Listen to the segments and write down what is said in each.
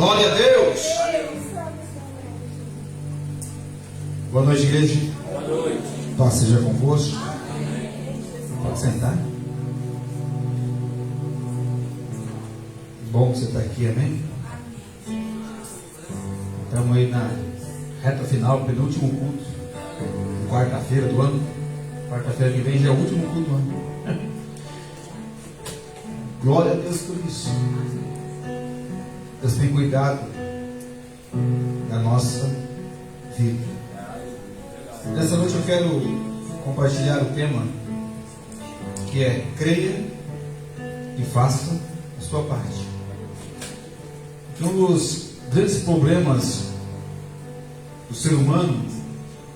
Glória a Deus. Boa noite, igreja. Boa noite. Paz seja convosco. Pode sentar. Bom que você está aqui, amém? Estamos aí na reta final, penúltimo culto. Quarta-feira do ano. Quarta-feira que vem já é o último culto do ano. Glória a Deus por isso. Deus tem cuidado da nossa vida. Nessa noite eu quero compartilhar o tema que é: creia e faça a sua parte. Um dos grandes problemas do ser humano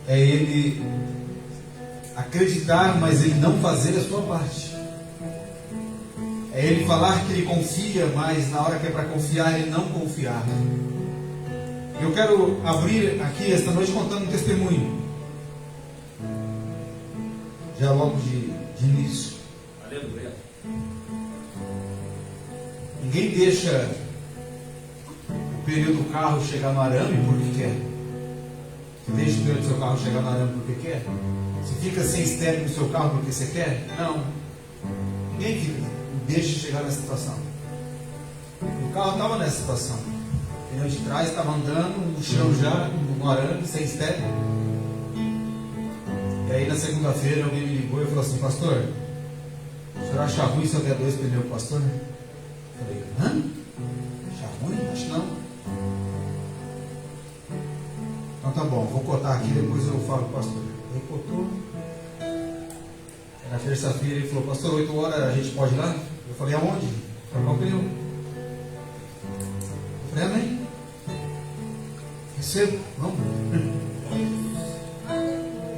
é ele acreditar, mas ele não fazer a sua parte. É ele falar que ele confia, mas na hora que é para confiar, ele não confiar. Eu quero abrir aqui esta noite contando um testemunho. Já logo de início. Aleluia. Ninguém deixa o pneu do carro chegar no arame porque quer. Você deixa o pneu do seu carro chegar no arame porque quer? Você fica sem estéreo no seu carro porque você quer? Não. Ninguém deixa chegar nessa situação. O carro estava nessa situação. O pneu de trás estava andando no chão já, no arame, sem estéreo. E aí na segunda-feira alguém me ligou e falou assim: pastor, o senhor acha ruim se eu der 2 pneus, pastor? Eu falei: hã? Acha ruim? Acho não. Então tá bom, vou cotar aqui, depois eu falo com o pastor. Ele cotou. Na terça-feira ele falou: pastor, 8 horas a gente pode ir lá? Eu falei: aonde? Trocar o pneu. Eu falei: amém. Recebo, vamos.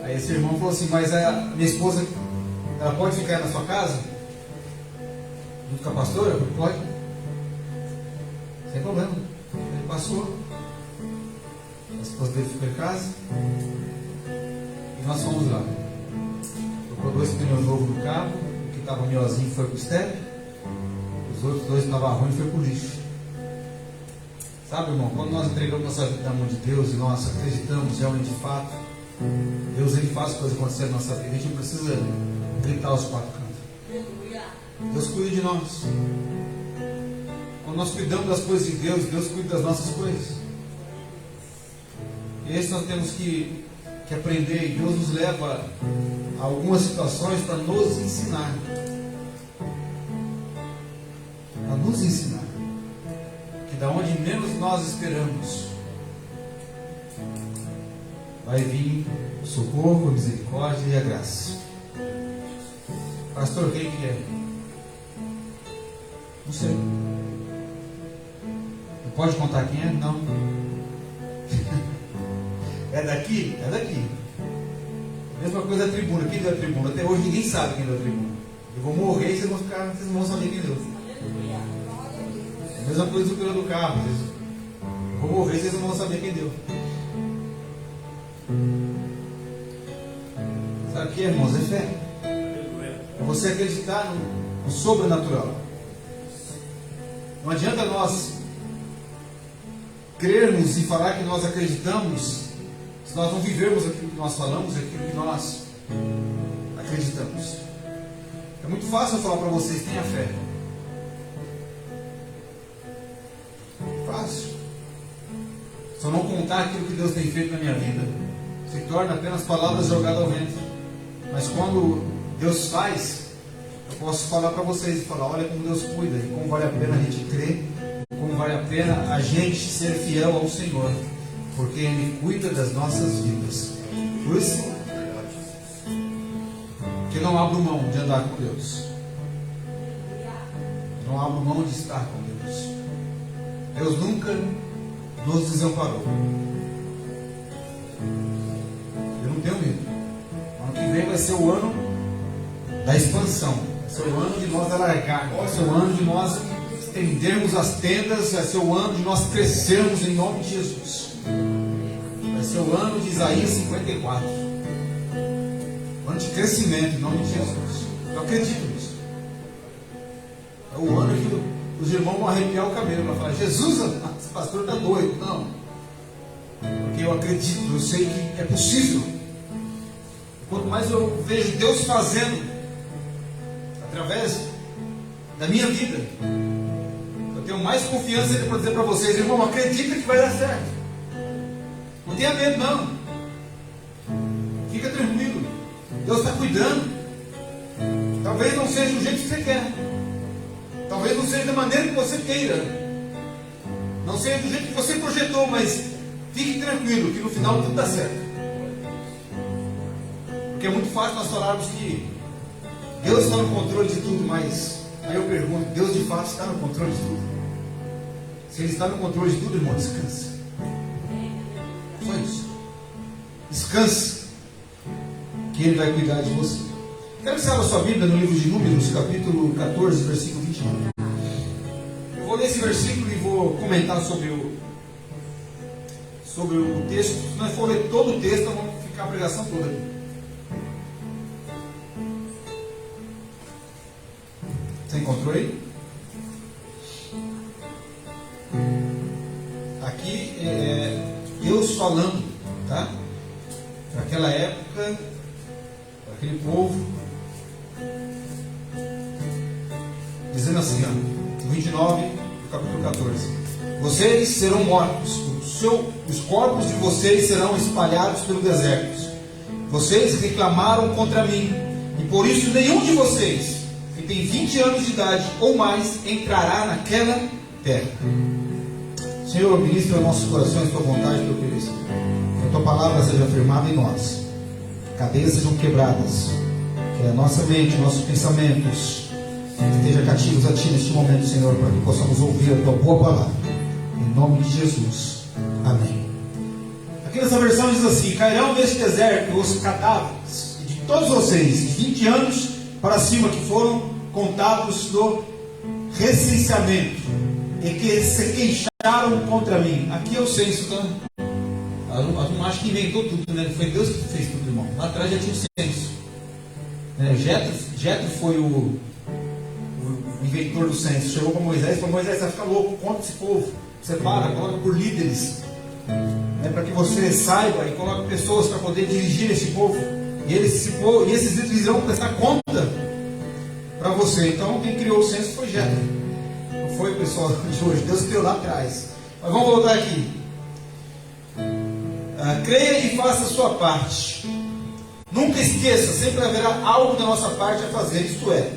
Aí esse irmão falou assim: mas a minha esposa, ela pode ficar na sua casa? Junto com a pastora? Eu falei: pode. Sem problema. Ele passou. A esposa dele ficou em casa. E nós fomos lá. Trocou 2 pneus novos no carro. O que estava melhorzinho foi para o estéreo. Os outros 2 estavam ruins e foi para o lixo. Sabe, irmão, quando nós entregamos nossa vida na mão de Deus e nós acreditamos realmente de fato, Deus ele faz coisas acontecer na nossa vida. A gente não precisa gritar aos 4 cantos. Deus cuida de nós. Quando nós cuidamos das coisas de Deus, Deus cuida das nossas coisas. E isso nós temos que aprender. E Deus nos leva a algumas situações para nos ensinar. Para nos ensinar. Que da onde menos nós esperamos, vai vir o socorro, a misericórdia e a graça. Pastor, quem que é? Não sei. Não pode contar quem é? Não. É daqui? É daqui. Mesma coisa da tribuna. Quem deu a tribuna? Até hoje ninguém sabe quem deu a tribuna. Eu vou morrer e vocês não vão saber quem deu. É a mesma coisa do pneu do carro. Eu vou morrer e vocês não vão saber quem deu. Sabe o que é, irmãos? É fé. É você acreditar no sobrenatural. Não adianta nós crermos e falar que nós acreditamos se nós não vivermos aquilo que nós falamos, aquilo que nós acreditamos. É muito fácil eu falar para vocês: tenha fé. Fácil. Se eu não contar aquilo que Deus tem feito na minha vida, se torna apenas palavras jogadas ao vento. Mas quando Deus faz, eu posso falar para vocês e falar: olha como Deus cuida, e como vale a pena a gente crer, como vale a pena a gente ser fiel ao Senhor, porque Ele cuida das nossas vidas. Por isso que não abro mão de andar com Deus, não abro mão de estar com Deus. Deus nunca nos desamparou. Eu não tenho medo. Ano que vem vai ser o ano da expansão, vai ser o ano de nós alargarmos, vai ser o ano de nós estendermos as tendas, vai ser o ano de nós crescermos em nome de Jesus. Vai ser o ano de Isaías 54, o ano de crescimento em nome de Jesus. Eu acredito nisso. É o ano os irmãos vão arrepiar o cabelo, vão falar: Jesus, esse pastor está doido. Não, porque eu acredito, eu sei que é possível. Quanto mais eu vejo Deus fazendo através da minha vida, eu tenho mais confiança para dizer para vocês: irmão, acredita que vai dar certo. Não tenha medo, não. Fica tranquilo. Deus está cuidando. Talvez não seja do jeito que você quer. Talvez não seja da maneira que você queira. Não seja do jeito que você projetou, mas fique tranquilo que no final tudo dá certo. Porque é muito fácil nós falarmos que Deus está no controle de tudo, mas aí eu pergunto: Deus de fato está no controle de tudo? Se Ele está no controle de tudo, irmão, descansa. Só isso. Descansa, que Ele vai cuidar de você. Quero que você abra sua Bíblia no livro de Números, capítulo 14, versículo 29. Eu vou ler esse versículo e vou comentar sobre o texto. Se nós for ler todo o texto, vamos ficar a pregação toda aqui. Você encontrou aí? Aqui é Deus falando, tá? Para aquela época, para aquele povo, dizendo assim, ó, 29 do capítulo 14: vocês serão mortos, os corpos de vocês serão espalhados pelo deserto. Vocês reclamaram contra mim, e por isso nenhum de vocês que tem 20 anos de idade ou mais entrará naquela terra. Senhor, ministra nossos corações tua vontade, teu querer. Que a tua palavra seja afirmada em nós, cadeias sejam quebradas, que a nossa mente, nossos pensamentos estejam cativos a ti neste momento, Senhor, para que possamos ouvir a tua boa palavra, em nome de Jesus, amém. Aqui nessa versão diz assim: cairão neste deserto os cadáveres de todos vocês, de 20 anos para cima, que foram contados no recenseamento e que se queixaram contra mim. Aqui é o censo, tá? Eu não acho que inventou tudo, né? Foi Deus que fez tudo, irmão. Lá atrás já tinha o censo. Jetro foi o inventor do censo. Chegou para Moisés e falou: Moisés, você vai ficar louco, conta esse povo, separa, coloca por líderes, para que você saiba, e coloque pessoas para poder dirigir esse povo, e esses líderes irão prestar conta para você. Então quem criou o censo foi Jetro, não foi o pessoal de hoje. Deus criou lá atrás. Mas vamos voltar aqui. Creia e faça a sua parte. Nunca esqueça, sempre haverá algo da nossa parte a fazer, isto é,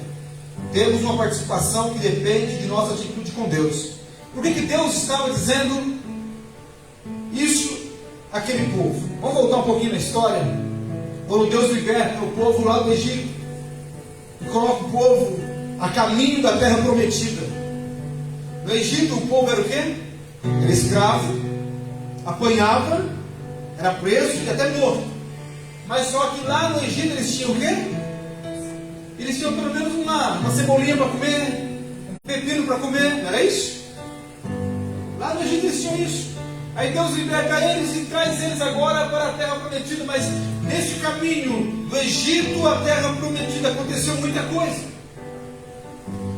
temos uma participação que depende de nossa atitude com Deus. Por que Deus estava dizendo isso àquele povo? Vamos voltar um pouquinho na história. Quando Deus liberta o povo lá do Egito e coloca o povo a caminho da terra prometida. No Egito o povo era o quê? Era escravo, apanhava, era preso e até morto. Mas só que lá no Egito eles tinham o quê? Eles tinham pelo menos uma cebolinha para comer, um pepino para comer, não era isso? Lá no Egito eles tinham isso. Aí Deus liberta eles e traz eles agora para a terra prometida. Mas nesse caminho do Egito à terra prometida aconteceu muita coisa.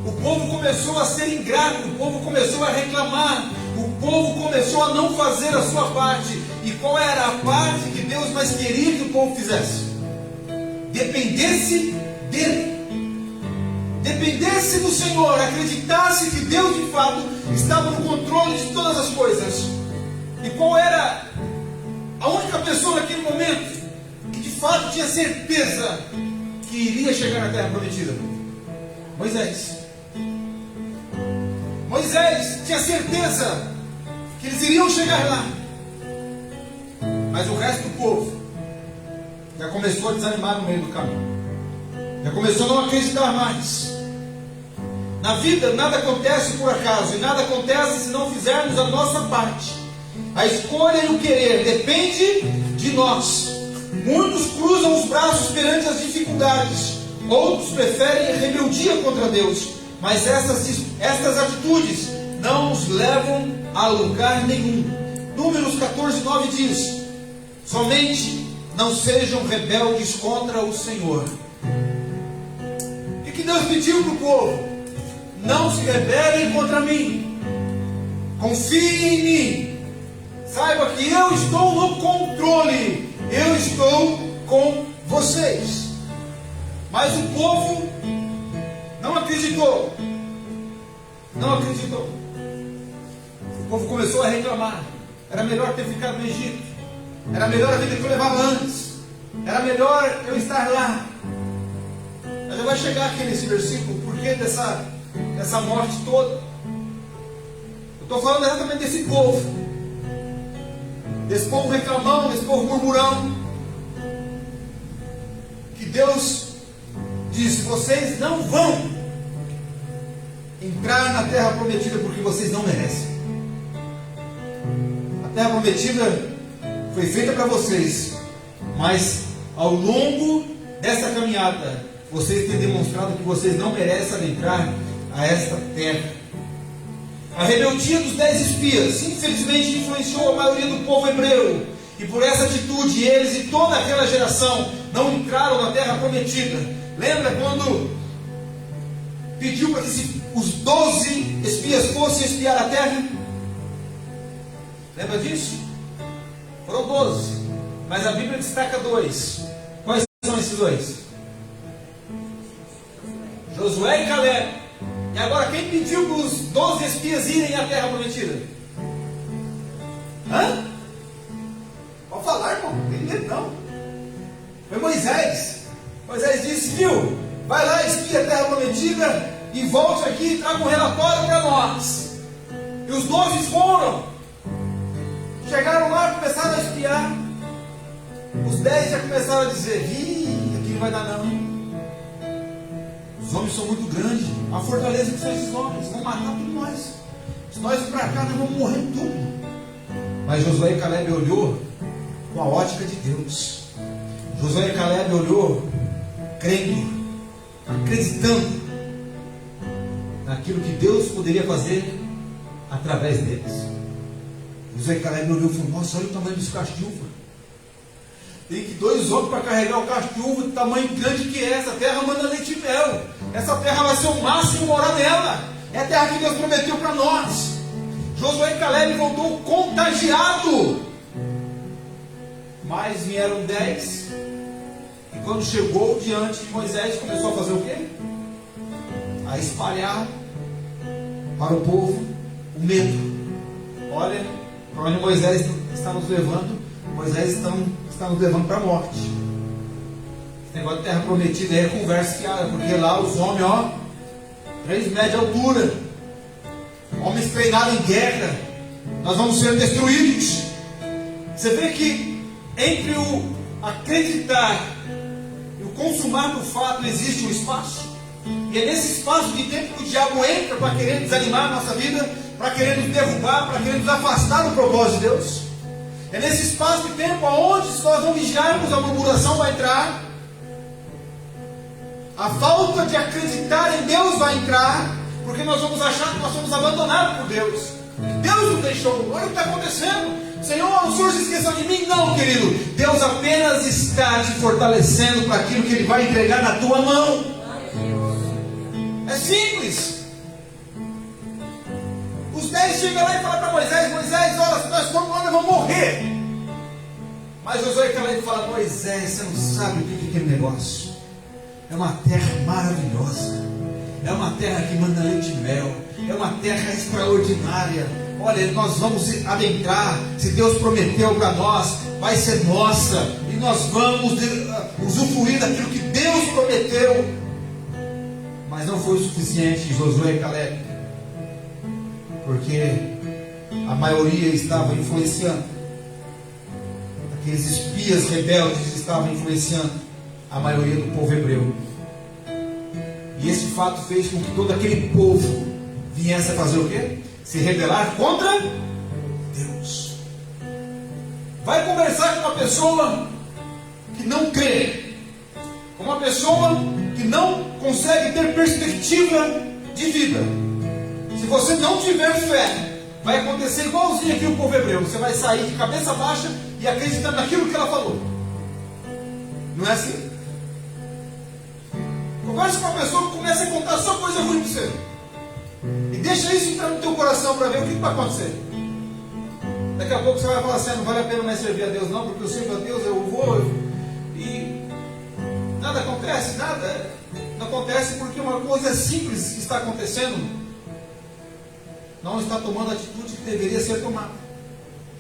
O povo começou a ser ingrato, o povo começou a reclamar, o povo começou a não fazer a sua parte. E qual era a parte que Deus mais queria que o povo fizesse? Dependesse dele, dependesse do Senhor, acreditasse que Deus de fato estava no controle de todas as coisas. E qual era a única pessoa naquele momento que de fato tinha certeza que iria chegar na terra prometida? Moisés. Moisés tinha certeza que eles iriam chegar lá. Mas o resto do povo já começou a desanimar no meio do caminho, já começou a não acreditar mais. Na vida nada acontece por acaso, e nada acontece se não fizermos a nossa parte. A escolha e o querer depende de nós. Muitos cruzam os braços perante as dificuldades, outros preferem a rebeldia contra Deus. Mas estas atitudes não nos levam a lugar nenhum. Números 14, 9 diz: somente não sejam rebeldes contra o Senhor. O que Deus pediu para o povo? não se rebelem contra mim. Confiem em mim. Saiba que eu estou no controle. Eu estou com vocês. Mas o povo não acreditou. Não acreditou. O povo começou a reclamar. Era melhor ter ficado no Egito. Era melhor a vida que eu levava antes. Era melhor eu estar lá. Mas já vai chegar aqui nesse versículo. Por que dessa morte toda? Eu estou falando exatamente desse povo. Desse povo reclamão, desse povo murmurão. Que Deus disse: vocês não vão entrar na terra prometida porque vocês não merecem. A terra prometida foi feita para vocês, mas ao longo dessa caminhada vocês têm demonstrado que vocês não merecem adentrar a esta terra. A rebeldia dos 10 espias infelizmente influenciou a maioria do povo hebreu, e por essa atitude eles e toda aquela geração não entraram na terra prometida. Lembra quando pediu para que os 12 espias fossem espiar a terra? Lembra disso? Foram 12, mas a Bíblia destaca 2. Quais são esses 2? Josué e Caleb. E agora, quem pediu para os 12 espias irem à terra prometida? Hã? Pode falar, irmão, não tem medo não. Foi Moisés. Moisés disse: viu, vai lá, espia a terra prometida e volte aqui e traga um relatório para nós. E os 12 foram. Chegaram lá, começaram a espiar. Os 10 já começaram a dizer: aqui não vai dar não, hein? Os homens são muito grandes. A fortaleza que são esses homens, vão matar tudo nós. Se nós ir para cá, nós vamos morrer tudo. Mas Josué e Caleb olhou com a ótica de Deus. Josué e Caleb olhou crendo, acreditando naquilo que Deus poderia fazer através deles. Josué e Caleb olhou e falou: nossa, olha o tamanho desse cacho-de-uva. Tem que 2 homens para carregar o cacho-de-uva do tamanho grande que é. Essa terra manda leite e mel. Essa terra vai ser o máximo morar nela. É a terra que Deus prometeu para nós. Josué e Caleb voltou contagiado. Mas vieram 10. E quando chegou diante de Moisés, começou a fazer o quê? A espalhar para o povo o medo. Olha para onde Moisés está nos levando. Moisés está nos levando para a morte. Esse negócio de terra prometida é conversa fiada, porque lá os homens, 3 metros de altura, homens treinados em guerra, nós vamos ser destruídos. Você vê que entre o acreditar e o consumar do fato existe um espaço, e é nesse espaço de tempo que o diabo entra para querer desanimar a nossa vida, para querer nos derrubar, para querer nos afastar do propósito de Deus. É nesse espaço de tempo onde, se nós não vigiarmos, a murmuração vai entrar, a falta de acreditar em Deus vai entrar, porque nós vamos achar que nós somos abandonados por Deus, que Deus nos deixou. Olha o que está acontecendo. Senhor, o Senhor se esqueceu de mim? Não, querido. Deus apenas está te fortalecendo para aquilo que Ele vai entregar na tua mão. É simples. Os 10 chegam lá e falam para Moisés: Moisés, olha, se nós formos lá, nós vamos morrer. Mas Josué e Caleb fala: Moisés, você não sabe o que é aquele negócio. É uma terra maravilhosa. É uma terra que manda leite e mel. É uma terra extraordinária. Olha, nós vamos adentrar. Se Deus prometeu para nós, vai ser nossa. E nós vamos usufruir daquilo que Deus prometeu. Mas não foi o suficiente, Josué e Caleb, porque a maioria estava influenciando. Aqueles espias rebeldes estavam influenciando a maioria do povo hebreu. E esse fato fez com que todo aquele povo viesse a fazer o quê? Se rebelar contra Deus. Vai conversar com uma pessoa que não crê, com uma pessoa que não consegue ter perspectiva de vida. Se você não tiver fé, vai acontecer igualzinho aqui o povo hebreu. Você vai sair de cabeça baixa e acreditando naquilo que ela falou. Não é assim? Converse com uma pessoa que começa a contar só coisa ruim para você. E deixa isso entrar no teu coração para ver o que vai acontecer. Daqui a pouco você vai falar assim: não vale a pena mais servir a Deus não, porque eu sirvo a Deus, eu vou, e nada acontece, nada. Não acontece porque uma coisa simples que está acontecendo não está tomando a atitude que deveria ser tomada.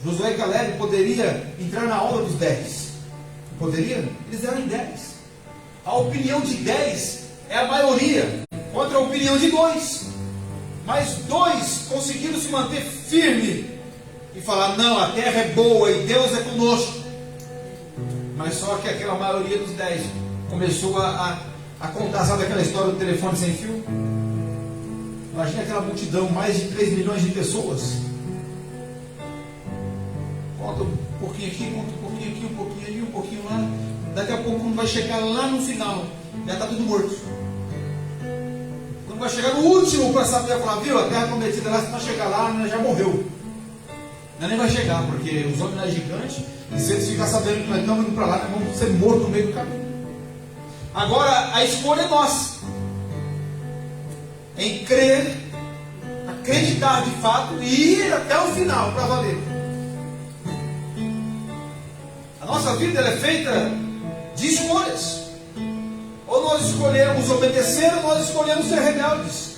Josué e Caleb poderia entrar na onda dos 10. Poderia? Eles eram em 10. A opinião de 10 é a maioria contra a opinião de 2. Mas 2 conseguiram se manter firme e falar: não, a terra é boa e Deus é conosco. Mas só que aquela maioria dos 10 começou a contar, sabe aquela história do telefone sem fio? Imagina aquela multidão, mais de 3 milhões de pessoas. Conta um pouquinho aqui, conta um pouquinho aqui, um pouquinho ali, um pouquinho lá. Daqui a pouco, quando vai chegar lá no final, já está tudo morto. Quando vai chegar no último para saber, falar: viu, a terra prometida lá, se não chegar lá, já morreu. Não nem vai chegar, porque os homens não é gigante, e se eles ficarem sabendo que nós estamos indo para lá, nós vamos ser mortos no meio do caminho. Agora, a escolha é nossa, em crer, acreditar de fato e ir até o final para valer. A nossa vida ela é feita de escolhas. Ou nós escolhemos obedecer, ou nós escolhemos ser rebeldes.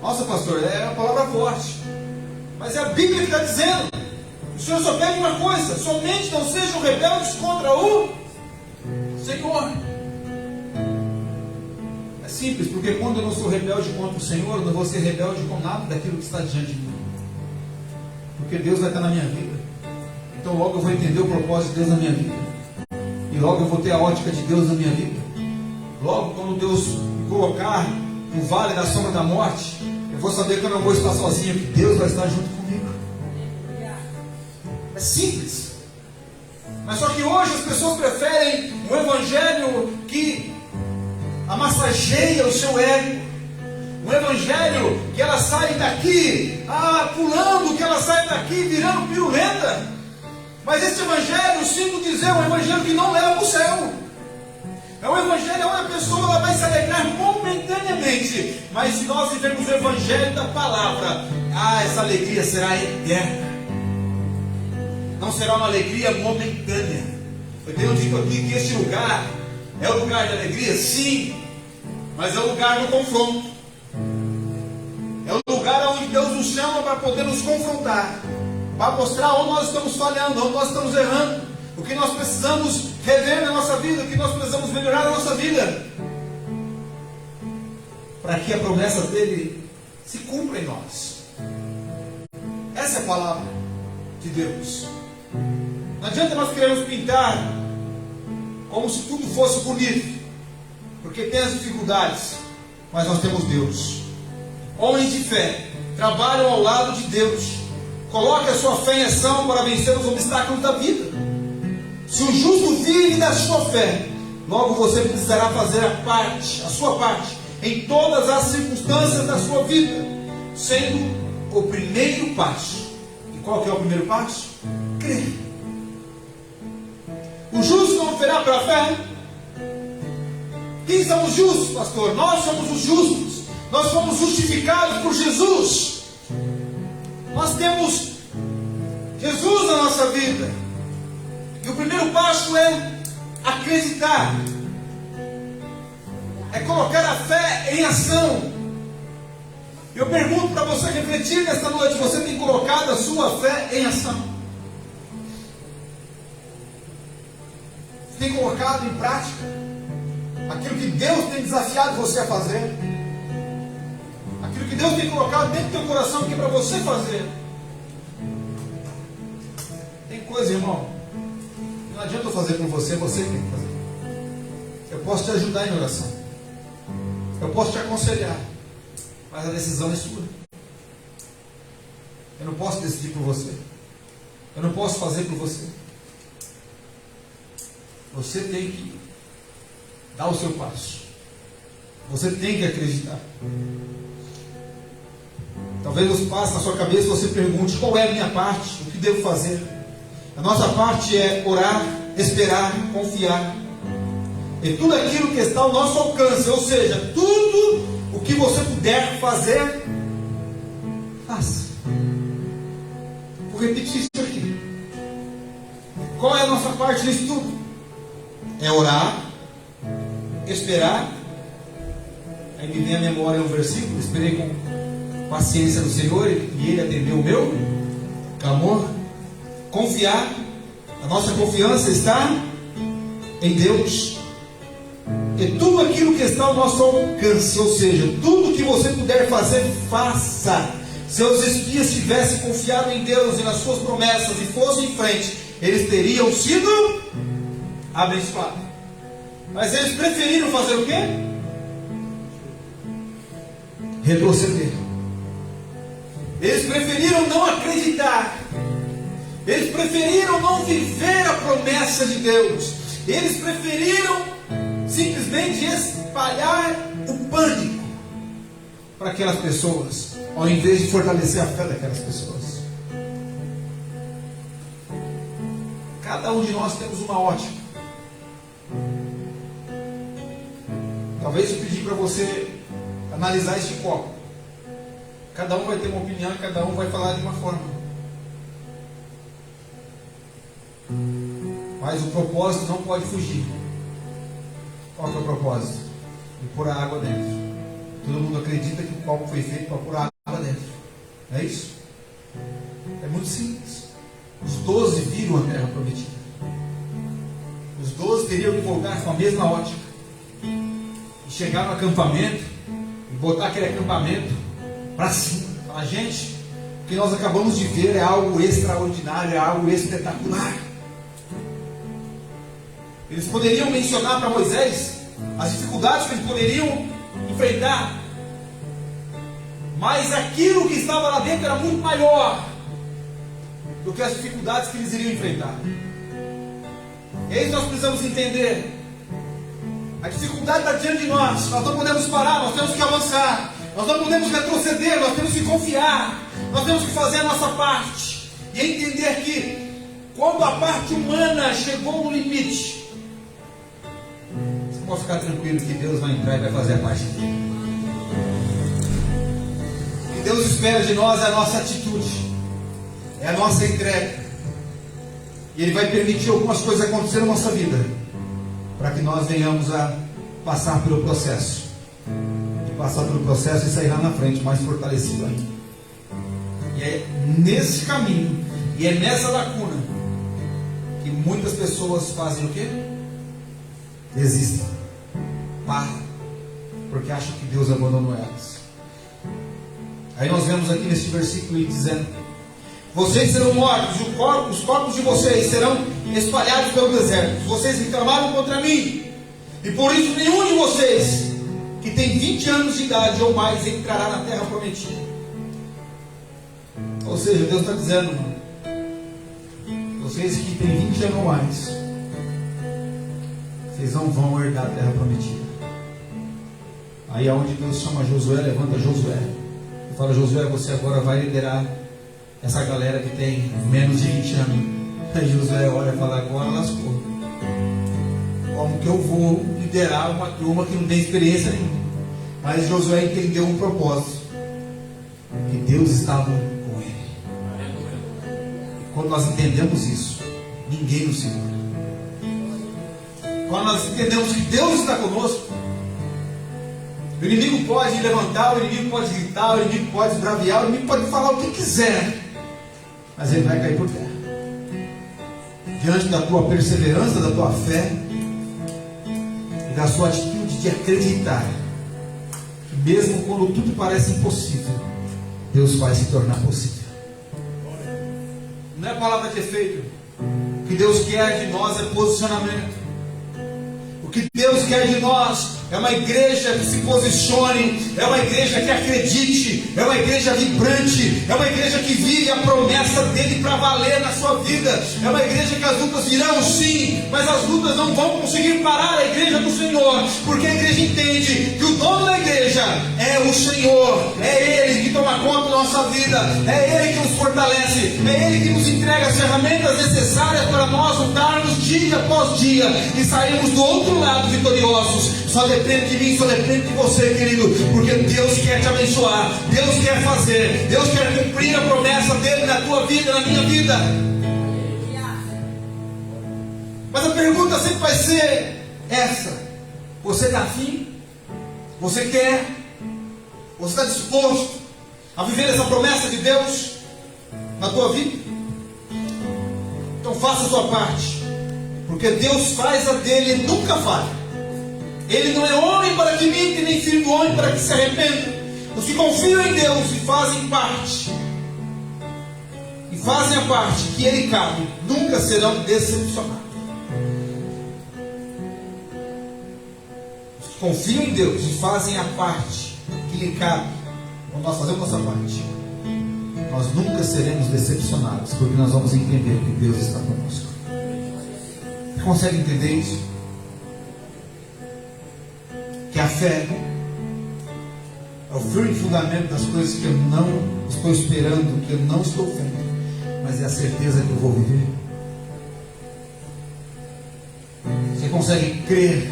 Nossa, pastor, é uma palavra forte, mas é a Bíblia que está dizendo. O Senhor só pede uma coisa: somente não sejam rebeldes contra o Senhor. É simples, porque quando eu não sou rebelde contra o Senhor, eu não vou ser rebelde com nada daquilo que está diante de mim, porque Deus vai estar na minha vida. Então logo eu vou entender o propósito de Deus na minha vida, e logo eu vou ter a ótica de Deus na minha vida. Logo, quando Deus me colocar no vale da sombra da morte, eu vou saber que eu não vou estar sozinho, que Deus vai estar junto comigo. É simples. Mas só que hoje as pessoas preferem um evangelho que amassageia o seu ego, um evangelho que ela sai daqui pulando, que ela sai daqui virando piruleta. Mas esse evangelho, sinto dizer, é um evangelho que não leva para o céu. É um evangelho onde a pessoa ela vai se alegrar momentaneamente, mas se nós vivermos o evangelho da palavra, essa alegria será eterna. Não será uma alegria momentânea. Eu tenho dito aqui que este lugar é o lugar de alegria, sim, mas é o lugar do confronto. É o lugar onde Deus nos chama para poder nos confrontar, para mostrar onde nós estamos falhando, onde nós estamos errando, o que nós precisamos rever na nossa vida, o que nós precisamos melhorar na nossa vida, para que a promessa dele se cumpra em nós. Essa é a palavra de Deus. Não adianta nós queremos pintar como se tudo fosse bonito, porque tem as dificuldades, mas nós temos Deus. Homens de fé trabalham ao lado de Deus. Coloque a sua fé em ação para vencer os obstáculos da vida. Se o justo vive da sua fé, logo você precisará fazer a sua parte, em todas as circunstâncias da sua vida, sendo o primeiro passo. E qual que é o primeiro passo? Crer. O justo não verá pela fé. Quem são os justos, pastor? Nós somos os justos. Nós fomos justificados por Jesus. Nós temos Jesus na nossa vida. E o primeiro passo é acreditar. É colocar a fé em ação. Eu pergunto para você refletir nesta noite: você tem colocado a sua fé em ação? Você tem colocado em prática aquilo que Deus tem desafiado você a fazer? Aquilo que Deus tem colocado dentro do teu coração aqui para você fazer? Tem coisa, irmão, não adianta eu fazer por você, você que tem que fazer. Eu posso te ajudar em oração, eu posso te aconselhar, mas a decisão é sua. Eu não posso decidir por você, eu não posso fazer por você. Você tem que dar o seu passo, você tem que acreditar. Talvez você passe na sua cabeça e você pergunte: qual é a minha parte? O que devo fazer? A nossa parte é orar, esperar, confiar. E tudo aquilo que está ao nosso alcance, ou seja, tudo o que você puder fazer, faça. Vou repetir isso aqui. Qual é a nossa parte nisso tudo? É orar, esperar. Aí me vem à memória um versículo: esperei com paciência no Senhor e Ele atendeu o meu clamor. Confiar. A nossa confiança está em Deus. E tudo aquilo que está ao nosso alcance, ou seja, tudo que você puder fazer, faça. Se os espias tivessem confiado em Deus e nas suas promessas e fossem em frente, eles teriam sido abençoados. Mas eles preferiram fazer o quê? Retroceder. Eles preferiram não acreditar. Eles preferiram não viver a promessa de Deus. Eles preferiram simplesmente espalhar o pânico para aquelas pessoas, ao invés de fortalecer a fé daquelas pessoas. Cada um de nós temos uma ótica. Talvez eu pedir para você analisar este copo. Cada um vai ter uma opinião e cada um vai falar de uma forma. Mas o propósito não pode fugir. Qual que é o propósito? De pôr a água dentro. Todo mundo acredita que o copo foi feito para pôr a água dentro. É isso? É muito simples. Os 12 viram a terra prometida. Os 12 teriam que voltar com a mesma ótica. E chegar no acampamento e botar aquele acampamento para cima. Falar, gente, o que nós acabamos de ver é algo extraordinário, é algo espetacular. Eles poderiam mencionar para Moisés as dificuldades que eles poderiam enfrentar, mas aquilo que estava lá dentro era muito maior do que as dificuldades que eles iriam enfrentar. E é isso que nós precisamos entender. A dificuldade está diante de nós. Nós não podemos parar, nós temos que avançar. Nós não podemos retroceder, nós temos que confiar. Nós temos que fazer a nossa parte. E entender que quando a parte humana chegou no limite, você pode ficar tranquilo que Deus vai entrar e vai fazer a parte dele. O que Deus espera de nós é a nossa atitude, é a nossa entrega. E Ele vai permitir algumas coisas acontecer na nossa vida, para que nós venhamos a passar pelo processo. E passar pelo processo e sair lá na frente mais fortalecido ainda. E é nesse caminho, e é nessa lacuna, que muitas pessoas fazem o quê? Desistem. Param. Porque acham que Deus abandonou elas. Aí nós vemos aqui nesse versículo dizendo: vocês serão mortos, os corpos de vocês serão espalhados pelo deserto. Vocês reclamaram contra mim, e por isso nenhum de vocês que tem 20 anos de idade ou mais entrará na terra prometida. Ou seja, Deus está dizendo: vocês que têm 20 anos ou mais, vocês não vão herdar a terra prometida. Aí é onde Deus chama Josué, levanta Josué e fala: Josué, você agora vai liderar essa galera que tem menos de 20 anos. Aí Josué olha e fala: agora lascou. Como que eu vou liderar uma turma que não tem experiência nenhuma? Mas Josué entendeu um propósito, que Deus estava com ele. E quando nós entendemos isso, ninguém nos segura. Quando nós entendemos que Deus está conosco, o inimigo pode levantar, o inimigo pode gritar, o inimigo pode esbraviar, o inimigo pode falar o que quiser, mas ele vai cair por terra. Diante da tua perseverança, da tua fé e da sua atitude de acreditar que mesmo quando tudo parece impossível, Deus vai se tornar possível. Não é palavra de efeito. O que Deus quer de nós é posicionamento. O que Deus quer de nós é uma igreja que se posicione, é uma igreja que acredite, é uma igreja vibrante, é uma igreja que vive a promessa dele para valer na sua vida, é uma igreja que as lutas virão sim, mas as lutas não vão conseguir parar a igreja do Senhor, porque a igreja entende que o dono da igreja é o Senhor, é Ele que toma conta da nossa vida, é Ele que nos fortalece, é Ele que nos entrega as ferramentas necessárias para nós lutarmos dia após dia e sairmos do outro lado vitoriosos. Só depende de mim, só depende de você, querido, porque Deus quer te abençoar, Deus quer fazer, Deus quer cumprir a promessa dele na tua vida, na minha vida. Mas a pergunta sempre vai ser essa: você está afim? Você quer? Você está disposto a viver essa promessa de Deus na tua vida? Então faça a sua parte, porque Deus faz a dele e nunca falha. Ele não é homem para que minta, nem filho do homem para que se arrependa. Os que confiam em Deus e fazem parte, a parte que Ele cabe, nunca serão decepcionados. Os que confiam em Deus e fazem a parte que lhe cabe, quando nós fazemos nossa parte, nós nunca seremos decepcionados, porque nós vamos entender que Deus está conosco. Você consegue entender isso? Que a fé é o firme fundamento das coisas que eu não estou esperando, que eu não estou vendo, mas é a certeza que eu vou viver. Você consegue crer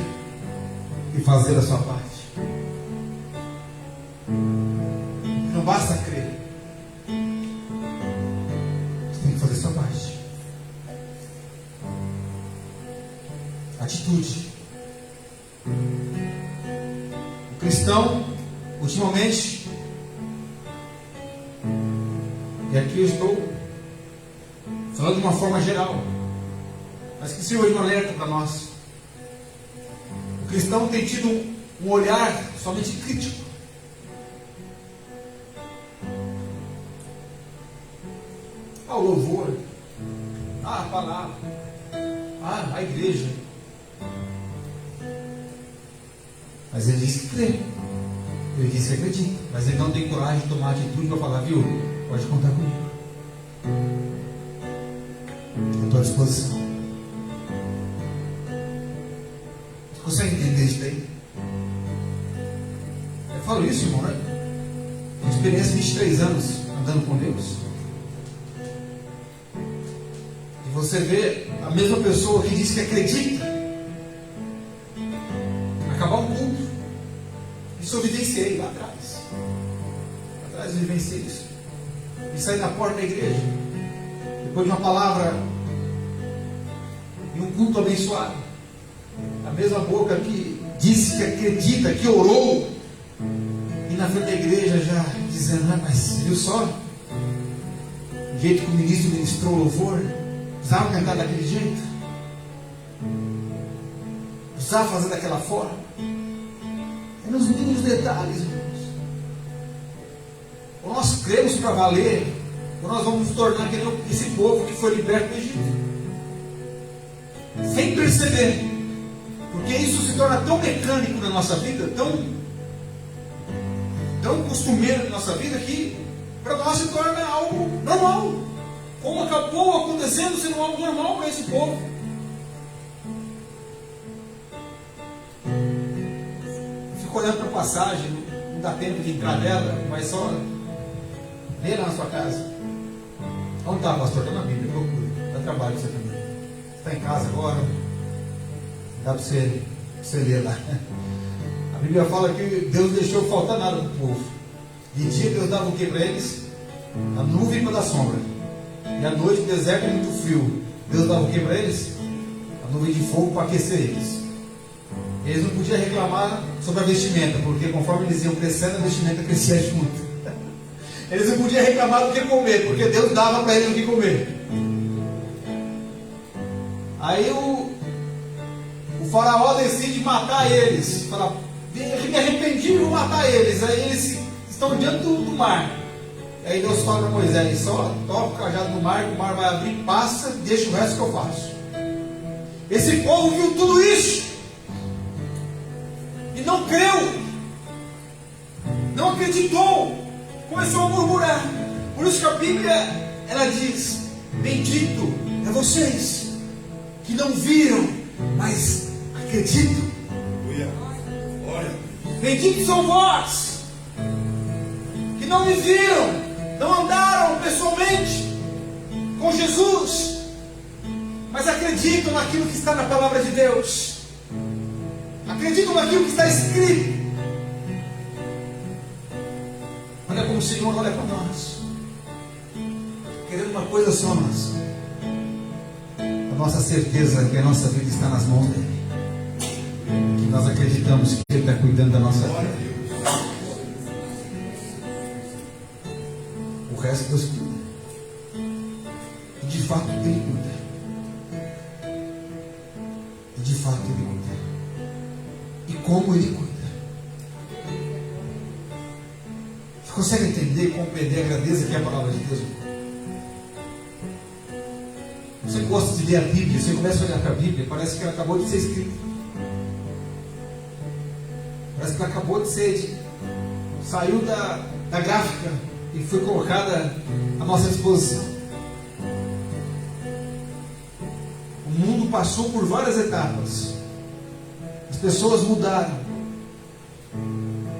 e fazer a sua parte? Não basta crer, você tem que fazer a sua parte. Atitude. O cristão, ultimamente, e aqui eu estou falando de uma forma geral, mas que sirva de um alerta para nós. O cristão tem tido um olhar somente crítico. O louvor, a palavra, a igreja. Mas ele diz que crê, ele diz que acredita, mas ele não tem coragem de tomar atitude para falar: viu, pode contar comigo, eu estou à disposição. Você consegue entender isso daí? Eu falo isso, irmão, né? Uma experiência de 23 anos andando com Deus. E você vê a mesma pessoa que diz que acredita acabar um culto. Isso eu vivenciei lá atrás. Lá atrás eu vivenciei isso. E saí da porta da igreja, depois de uma palavra e um culto abençoado, a mesma boca que disse que acredita, que orou, e na frente da igreja já dizendo: ah, mas viu só o jeito que o ministro ministrou o louvor? Precisava cantar daquele jeito? Precisava fazer daquela forma? É nos mínimos detalhes, irmãos. Ou nós cremos para valer, ou nós vamos nos tornar que nem esse povo que foi liberto do Egito, sem perceber, porque isso se torna tão mecânico na nossa vida, tão costumeiro na nossa vida, que para nós se torna algo normal, como acabou acontecendo sendo algo normal para esse povo. Olhando para a passagem, não dá tempo de entrar nela, mas só ler lá na sua casa. Onde está, pastor? Está na Bíblia, procura. Dá trabalho você também. Está em casa agora, dá para você ler lá. A Bíblia fala que Deus deixou faltar nada para o povo. De dia Deus dava o que para eles? A nuvem para dar sombra. E à noite, o deserto é muito frio. Deus dava o que para eles? A nuvem de fogo para aquecer eles. Eles não podiam reclamar sobre a vestimenta, porque conforme eles iam crescendo, a vestimenta crescia junto. Eles não podiam reclamar do que comer, porque Deus dava para eles o que comer. Aí o faraó decide matar eles. Fala: me arrependi e vou matar eles. Aí eles estão diante do mar. Aí Deus fala para Moisés: só toca o cajado no mar, que o mar vai abrir, passa, deixa o resto que eu faço. Esse povo viu tudo isso e não creu, não acreditou, começou a murmurar. Por isso que a Bíblia, ela diz: bendito é vocês que não viram, mas acreditam. Benditos são vós que não me viram, não andaram pessoalmente com Jesus, mas acreditam naquilo que está na palavra de Deus, acreditam naquilo que está escrito. Olha como o Senhor olha para nós, querendo uma coisa só, nós, a nossa certeza que a nossa vida está nas mãos dele, que nós acreditamos que ele está cuidando da nossa vida. O resto Deus cuida, e de fato ele cuida, e de fato ele cuida, e como ele cuida. Você consegue entender e compreender a grandeza que é a palavra de Deus? Você gosta de ler a Bíblia, você começa a olhar para a Bíblia, parece que ela acabou de ser escrita, parece que ela acabou de ser, saiu da gráfica e foi colocada à nossa disposição. O mundo passou por várias etapas, as pessoas mudaram,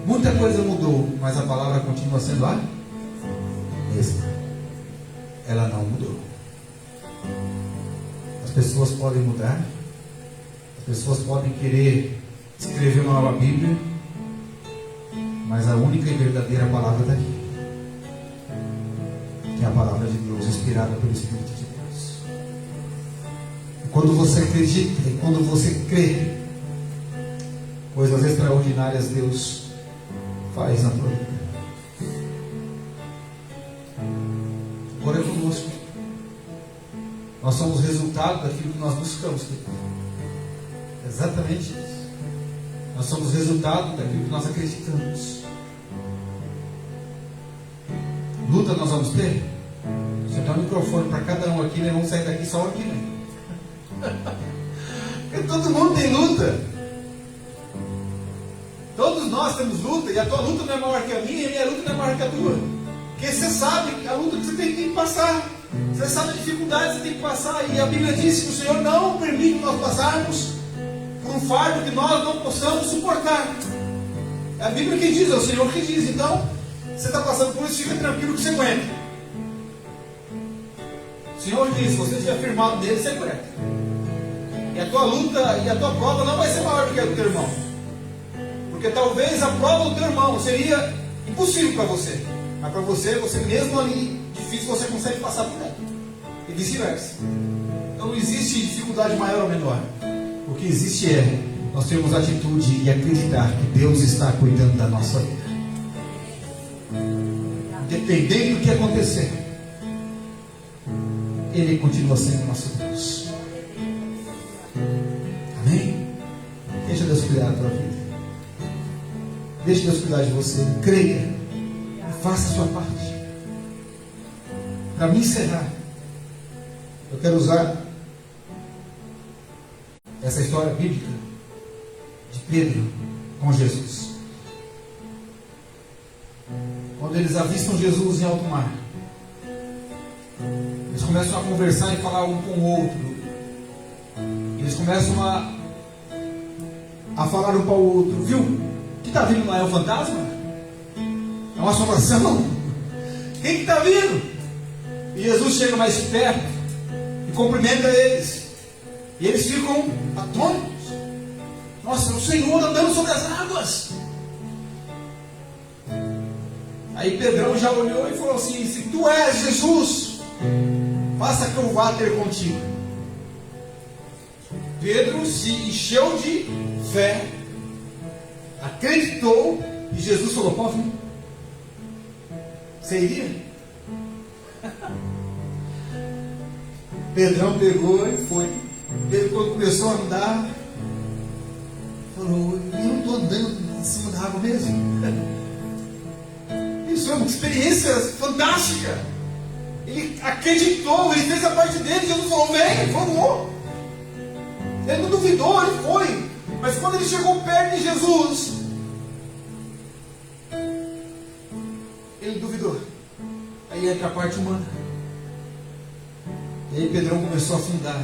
muita coisa mudou, mas a palavra continua sendo a mesma. Ela não mudou. As pessoas podem mudar, as pessoas podem querer escrever uma nova Bíblia, mas a única e verdadeira palavra está aqui, que é a palavra de Deus, inspirada pelo Espírito de Deus. E quando você acredita e quando você crê, coisas extraordinárias Deus faz na tua vida. Agora é conosco. Nós somos resultado daquilo que nós buscamos. Exatamente isso. Nós somos resultado daquilo que nós acreditamos. Luta nós vamos ter? Você dá um microfone para cada um aqui, nós vamos sair daqui só aqui, né? Porque todo mundo tem luta. Todos nós temos luta, e a tua luta não é maior que a minha, e a minha luta não é maior que a tua. Porque você sabe a luta que você tem que passar. Você sabe a dificuldade que você tem que passar. E a Bíblia diz que o Senhor não permite nós passarmos por um fardo que nós não possamos suportar. É a Bíblia que diz, é o Senhor que diz. Então, você está passando por isso, fica tranquilo que você aguenta. O Senhor diz, se você estiver firmado nele, você aguenta. E a tua luta e a tua prova não vai ser maior do que a do teu irmão. Porque talvez a prova do teu irmão seria impossível para você. Mas para você, você mesmo ali, difícil, você consegue passar por ela. E vice-versa. Então não existe dificuldade maior ou menor. O que existe é nós termos atitude e acreditar que Deus está cuidando da nossa vida. Independente do que acontecer, Ele continua sendo nosso Deus. Amém? Deixa Deus cuidar da tua vida. Deixa Deus cuidar de você. Creia e faça a sua parte. Para me encerrar, eu quero usar essa história bíblica de Pedro com Jesus. Quando eles avistam Jesus em alto mar, eles começam a conversar e falar um com o outro. Eles começam a falar um para o outro. Viu? O que está vindo lá é um fantasma? É uma assombração? Quem que está vindo? E Jesus chega mais perto e cumprimenta eles. E eles ficam atônitos. Nossa, o Senhor andando sobre as águas. Aí Pedrão já olhou e falou assim: se tu és Jesus, faça que eu vá ter contigo. Pedro se encheu de fé, acreditou, e Jesus falou: pode vir. Você iria? Pedrão pegou e foi. Ele, quando começou a andar, falou: eu não estou andando em cima da água mesmo. Isso é uma experiência fantástica. Ele acreditou, ele fez a parte dele. Jesus falou: vem, vamos. Ele não duvidou, ele foi. Mas quando ele chegou perto de Jesus, ele duvidou. Aí entra a parte humana. E aí Pedrão começou a afundar.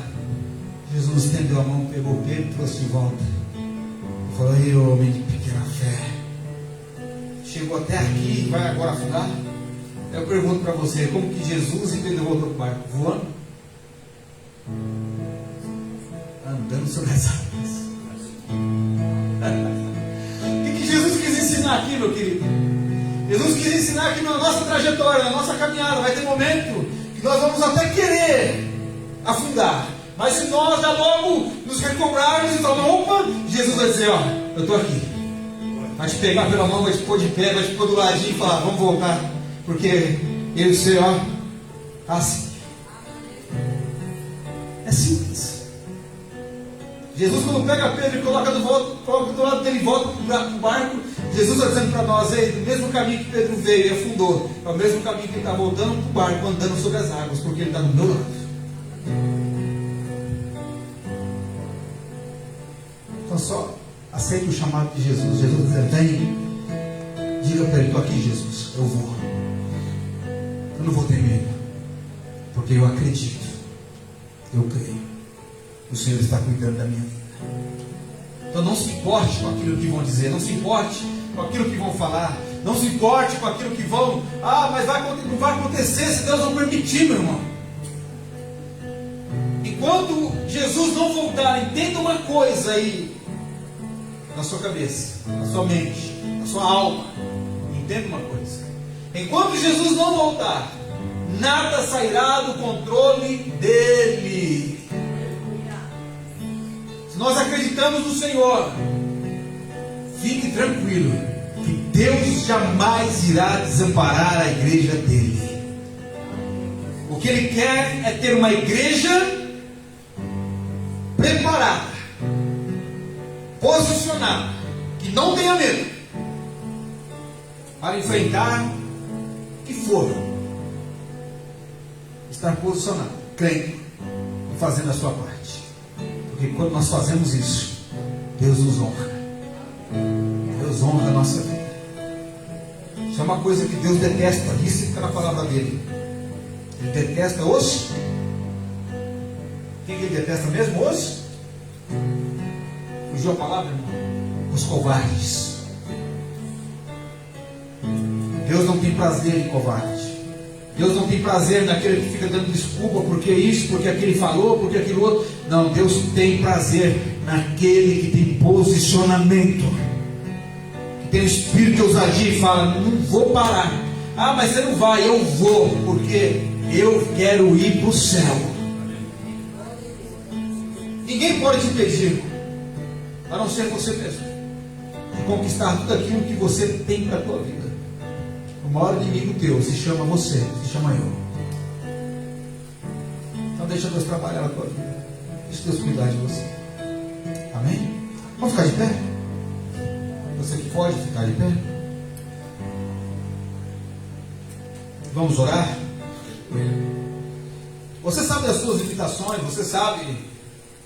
Jesus estendeu a mão, pegou Pedro e trouxe de volta. E falou: ei, homem de pequena fé, chegou até aqui e vai agora afundar? Eu pergunto para você, como que Jesus e Pedro voltou para o barco? Voando? Andando sobre as águas. O que Jesus quis ensinar aqui, meu querido? Jesus quis ensinar que na nossa trajetória, na nossa caminhada, vai ter momento que nós vamos até querer afundar. Mas se nós já logo nos recobrarmos e falar, opa, Jesus vai dizer, ó, eu estou aqui. Vai te pegar pela mão, vai te pôr de pé, vai te pôr do ladinho e falar, vamos voltar. Porque eu e você, ó, assim. É simples. Jesus, quando pega Pedro e coloca do lado dele e volta para o barco, Jesus está dizendo para nós, ei, do mesmo caminho que Pedro veio e afundou, é o mesmo caminho que ele está voltando para o barco, andando sobre as águas, porque ele está do meu lado. Então só aceita o chamado de Jesus. Jesus diz, vem, diga para ele, estou aqui, Jesus, eu vou. Eu não vou ter medo, porque eu acredito, eu creio, o Senhor está cuidando da minha vida. Então não se importe com aquilo que vão dizer, não se importe com aquilo que vão falar, não se importe com aquilo que vão, mas não vai acontecer se Deus não permitir, meu irmão. Enquanto Jesus não voltar, entenda uma coisa aí, na sua cabeça, na sua mente, na sua alma, entenda uma coisa, enquanto Jesus não voltar, nada sairá do controle dele. Se nós acreditamos no Senhor, fique tranquilo, que Deus jamais irá desamparar a igreja dele. O que Ele quer é ter uma igreja preparada, posicionada, que não tenha medo, para enfrentar o que for. Estar posicionado, crendo e fazendo a sua parte. Porque quando nós fazemos isso, Deus nos honra. Deus honra a nossa vida. Isso é uma coisa que Deus detesta. Isso fica na palavra dele. Ele detesta os... Quem que ele detesta mesmo? Os... Fugiu a palavra, irmão? Os covardes. Deus não tem prazer em covarde. Deus não tem prazer naquele que fica dando desculpa, porque isso, porque aquele falou, porque aquilo outro. Não, Deus tem prazer naquele que tem posicionamento, que tem o espírito de ousadia e fala, não vou parar. Mas você não vai, eu vou, porque eu quero ir para o céu. Ninguém pode te impedir, a não ser você mesmo, de conquistar tudo aquilo que você tem para a tua vida. O maior inimigo teu se chama você, se chama eu. Então deixa Deus trabalhar na tua vida. Deixa Deus cuidar de você. Amém? Vamos ficar de pé? Você que pode ficar de pé? Vamos orar? Você sabe das suas limitações, você sabe